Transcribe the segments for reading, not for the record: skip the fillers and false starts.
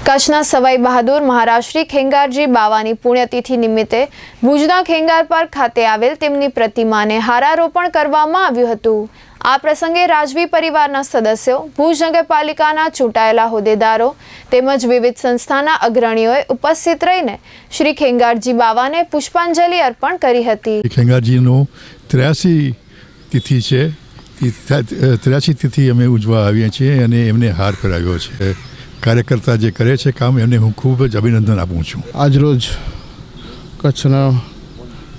કચ્છના સવાઈ બહાદુર મહારાજ શ્રી ખેંગારજી બાવાની પુણ્યતિથિ નિમિત્તે ભુજના ખેંગાર પાર્ક ખાતે આવેલ તેમની પ્રતિમાને હારારોપણ કરવામાં આવ્યું હતું। આ પ્રસંગે રાજવી પરિવારના સદસ્યો, ભુજ નગરપાલિકાના ચૂંટાયેલા હોદ્દેદારો તેમજ વિવિધ સંસ્થાના અગ્રણીઓએ ઉપસ્થિત રહીને શ્રી ખેંગારજી બાવાને પુષ્પાંજલિ અર્પણ કરી હતી। ખેંગારજીનો 83 તિથિ છે, 83 તિથિ અમે ઉજવા આવીએ છીએ અને એમને હાર કરાવ્યો છે। કાર્યકર્તા જે કરે છે કામ એમને હું ખૂબ જ અભિનંદન આપું છું। આજરોજ કચ્છના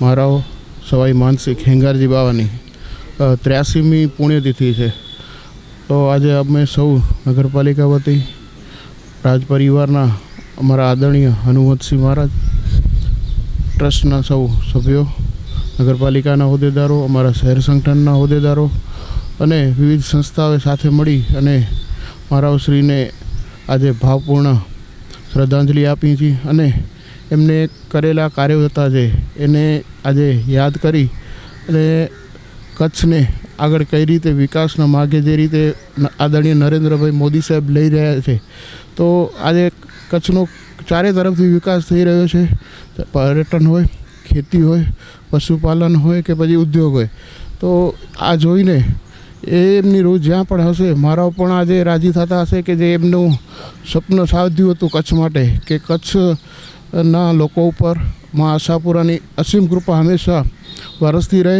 મહારાવ સવાઈ માનસિંહ ખેંગારજી બાવાની 83મી પુણ્યતિથિ છે। તો આજે અમે સૌ નગરપાલિકા વતી રાજ પરિવારના અમારા આદરણીય હનુમંતસિંહ મહારાજ, ટ્રસ્ટના સૌ સભ્યો, નગરપાલિકાના હોદ્દેદારો, અમારા શહેર સંગઠનના હોદ્દેદારો અને વિવિધ સંસ્થાઓએ સાથે મળી અને મહારાવશ્રીને આજે ભાવપૂર્ણ શ્રદ્ધાંજલિ આપી છે અને એમને કરેલા કાર્યો હતા જે એને આજે યાદ કરી અને કચ્છને આગળ કઈ રીતે વિકાસના માર્ગે જે રીતે આદરણીય નરેન્દ્રભાઈ મોદી સાહેબ લઈ રહ્યા છે, તો આજે કચ્છનો ચારે તરફથી વિકાસ થઈ રહ્યો છે। પર્યટન હોય, ખેતી હોય, પશુપાલન હોય કે પછી ઉદ્યોગ હોય, તો આ જોઈને એમની રોજ જ્યાં પણ હશે મારા પણ આજે રાજી થતા હશે કે જે એમનું સપનું સાધ્યું હતું કચ્છ માટે કે કચ્છના લોકો ઉપર મા આશાપુરાની અસીમ કૃપા હંમેશા વરસતી રહે।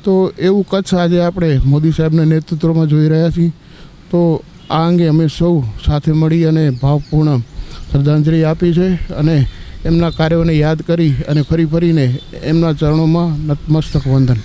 તો એવું કચ્છ આજે આપણે મોદી સાહેબના નેતૃત્વમાં જોઈ રહ્યા છીએ। તો આ અંગે અમે સૌ સાથે મળી અને ભાવપૂર્ણ શ્રદ્ધાંજલિ આપી છે અને એમના કાર્યોને યાદ કરી અને ફરીને એમના ચરણોમાં નતમસ્તક વંદન।